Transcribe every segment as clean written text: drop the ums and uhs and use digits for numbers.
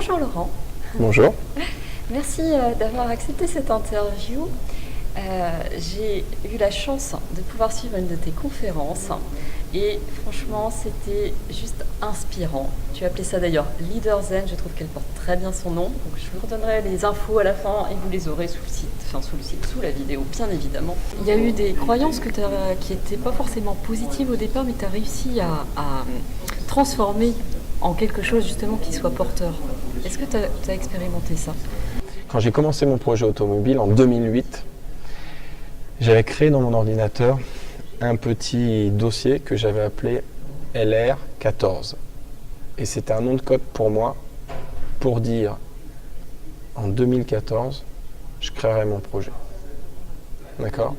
Bonjour Laurent, Bonjour. merci d'avoir accepté cette interview. J'ai eu la chance de pouvoir suivre une de tes conférences et franchement c'était juste inspirant. Tu as appelé ça d'ailleurs Leader Zen, je trouve qu'elle porte très bien son nom. Donc je vous redonnerai les infos à la fin et vous les aurez sous le site, sous la vidéo bien évidemment. Il y a eu des croyances qui n'étaient pas forcément positives au départ mais tu as réussi à transformer en quelque chose justement qui soit porteur. Est-ce que tu as expérimenté ça? Quand j'ai commencé mon projet automobile en 2008, j'avais créé dans mon ordinateur un petit dossier que j'avais appelé LR14. Et c'était un nom de code pour moi pour dire en 2014, je créerai mon projet. D'accord?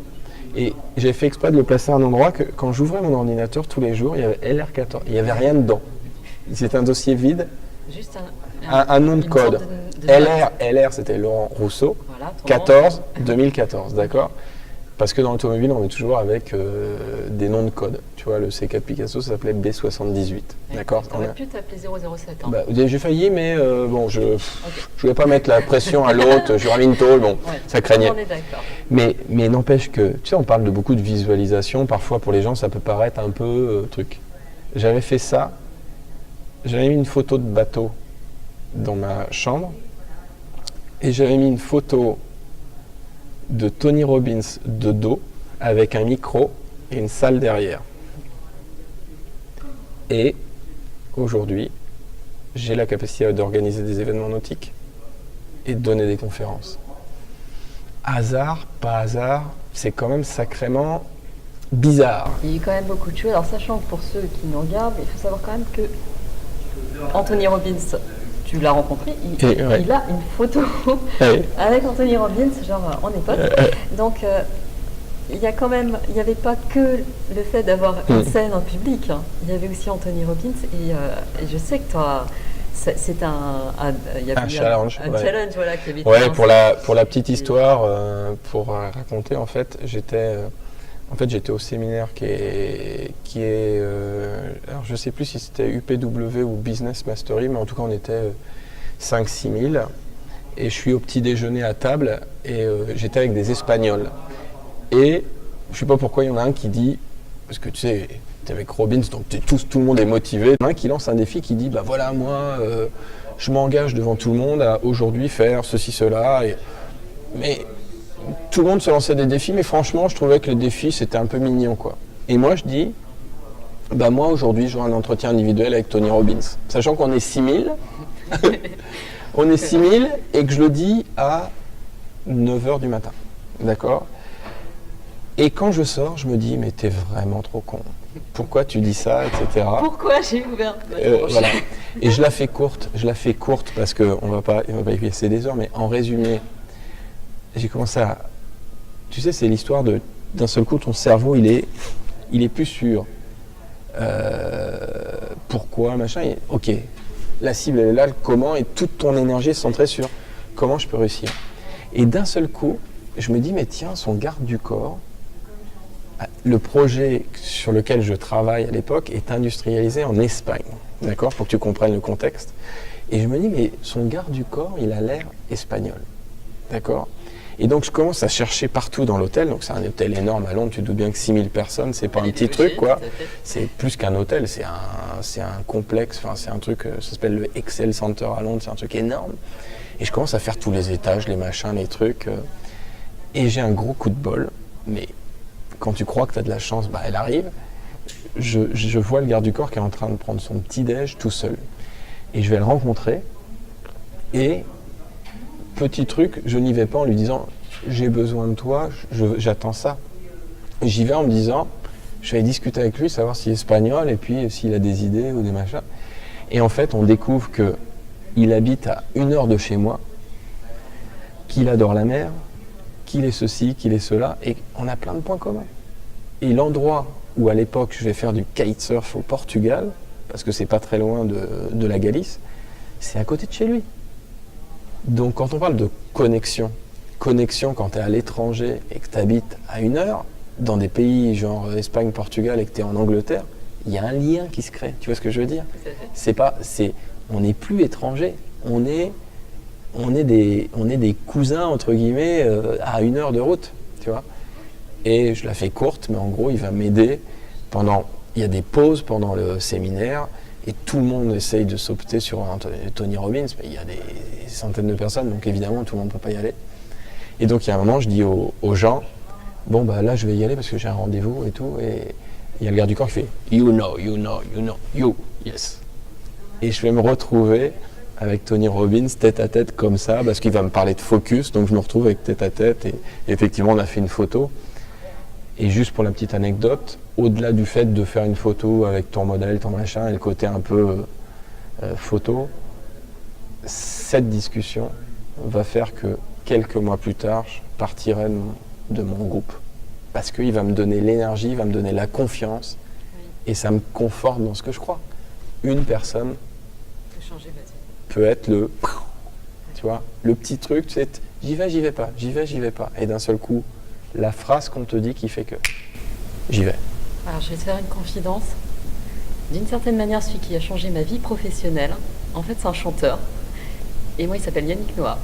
Et j'ai fait exprès de le placer à un endroit que quand j'ouvrais mon ordinateur tous les jours, il y avait LR14. Il n'y avait rien dedans. C'était un dossier vide. Juste Un nom de code. LR c'était Laurent Rousseau. Voilà, 14, 2014, d'accord? Parce que dans l'automobile, on est toujours avec des noms de code. Tu vois, le C4 Picasso, ça s'appelait B78. D'accord? Tu aurais pu t'appeler 007. Hein. Bah, j'ai failli, mais bon, je voulais pas mettre la pression à l'autre. J'aurais mis une tôle, bon, Ouais, ça craignait. on est d'accord. Mais n'empêche que, tu sais, on parle de beaucoup de visualisation. Parfois, pour les gens, ça peut paraître un peu truc. J'avais fait ça. J'avais mis une photo de bateau dans ma chambre. Et j'avais mis une photo de Tony Robbins de dos avec un micro et une salle derrière. Et aujourd'hui, j'ai la capacité d'organiser des événements nautiques et de donner des conférences. Hasard, pas hasard, c'est quand même sacrément bizarre. Il y a eu quand même beaucoup de choses. Alors sachant que pour ceux qui nous regardent, il faut savoir quand même que Anthony Robbins, tu l'as rencontré, il a une photo avec Anthony Robbins, genre on est potes. Donc il y a quand même, il n'y avait pas que le fait d'avoir une scène en public, hein. Il y avait aussi Anthony Robbins et je sais que toi, c'est il y avait un challenge. Un challenge voilà, qui avait été Ouais, lancé. pour la petite histoire, pour raconter, en fait, j'étais au séminaire qui est alors je sais plus si c'était UPW ou Business Mastery, mais en tout cas on était 5-6 000 et je suis au petit déjeuner à table et j'étais avec des Espagnols et je sais pas pourquoi il y en a un qui dit, parce que tu sais t'es avec Robbins donc tout le monde est motivé, un qui lance un défi qui dit bah voilà moi je m'engage devant tout le monde à aujourd'hui faire ceci cela mais tout le monde se lançait des défis, mais franchement, je trouvais que les défis, c'était un peu mignon, quoi. Et moi, je dis, bah moi, aujourd'hui, j'aurai un entretien individuel avec Tony Robbins. Sachant qu'on est 6000, on est 6000, et que je le dis à 9h du matin. D'accord? Et quand je sors, je me dis, mais t'es vraiment trop con. Pourquoi tu dis ça, etc. Pourquoi j'ai ouvert voilà. Et je la fais courte parce qu'on va pas y passer des heures, mais en résumé, j'ai commencé à... Tu sais, c'est l'histoire d'un seul coup, ton cerveau, il est plus sûr. Pourquoi, machin. Ok, la cible, elle est là, le comment, et toute ton énergie est centrée sur comment je peux réussir. Et d'un seul coup, je me dis, mais tiens, son garde du corps, le projet sur lequel je travaille à l'époque est industrialisé en Espagne. D'accord? Pour que tu comprennes le contexte. Et je me dis, mais son garde du corps, il a l'air espagnol. D'accord? Et donc je commence à chercher partout dans l'hôtel, donc c'est un hôtel énorme à Londres, tu te doutes bien que 6000 personnes, c'est pas un petit truc quoi, c'est plus qu'un hôtel, c'est un complexe, enfin c'est un truc, ça s'appelle le Excel Center à Londres, c'est un truc énorme. Et je commence à faire tous les étages, les machins, les trucs, et j'ai un gros coup de bol, mais quand tu crois que tu as de la chance, bah elle arrive, je vois le garde du corps qui est en train de prendre son petit déj tout seul. Et je vais le rencontrer, et... Petit truc, je n'y vais pas en lui disant j'ai besoin de toi, j'attends ça. J'y vais en me disant je vais discuter avec lui, savoir s'il est espagnol et puis s'il a des idées ou des machins. Et en fait, on découvre qu'il habite à 1 heure de chez moi, qu'il adore la mer, qu'il est ceci, qu'il est cela, et on a plein de points communs. Et l'endroit où à l'époque je vais faire du kitesurf au Portugal, parce que c'est pas très loin de la Galice, c'est à côté de chez lui. Donc quand on parle de connexion quand tu es à l'étranger et que tu habites à 1 heure, dans des pays genre Espagne, Portugal et que tu es en Angleterre, il y a un lien qui se crée. Tu vois ce que je veux dire? On n'est plus étranger, on est des cousins, entre guillemets, à 1 heure de route, tu vois. Et je la fais courte, mais en gros, il va m'aider il y a des pauses pendant le séminaire, et tout le monde essaye de sauter sur Tony Robbins, mais il y a des centaines de personnes, donc évidemment, tout le monde ne peut pas y aller. Et donc, il y a un moment, je dis aux gens, bon, bah là, je vais y aller parce que j'ai un rendez-vous et tout, et il y a le garde du corps qui fait « You know, yes ». Et je vais me retrouver avec Tony Robbins tête à tête comme ça, parce qu'il va me parler de focus, donc je me retrouve avec tête à tête, et effectivement, on a fait une photo. Et juste pour la petite anecdote, au-delà du fait de faire une photo avec ton modèle, ton machin, et le côté un peu photo, cette discussion va faire que quelques mois plus tard, je partirai de mon groupe. Parce qu'il va me donner l'énergie, il va me donner la confiance, et ça me conforte dans ce que je crois. Une personne peut être tu vois, le petit truc, c'est j'y vais pas, j'y vais pas. Et d'un seul coup, la phrase qu'on te dit qui fait que j'y vais. Alors, je vais te faire une confidence. D'une certaine manière, celui qui a changé ma vie professionnelle, en fait, c'est un chanteur. Et moi, il s'appelle Yannick Noah.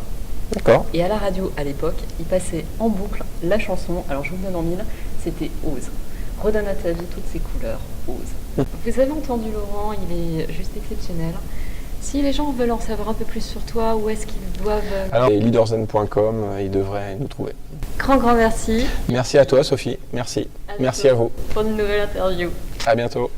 D'accord. Et à la radio, à l'époque, il passait en boucle la chanson, alors je vous le donne en mille, c'était Ose. Redonne à ta vie toutes ses couleurs, Ose. Vous avez entendu Laurent, il est juste exceptionnel. Si les gens veulent en savoir un peu plus sur toi, où est-ce qu'ils doivent... Alors, leaderzen.com, ils devraient nous trouver. Grand merci. Merci à toi, Sophie. Merci. Merci à vous. Pour une nouvelle interview. À bientôt.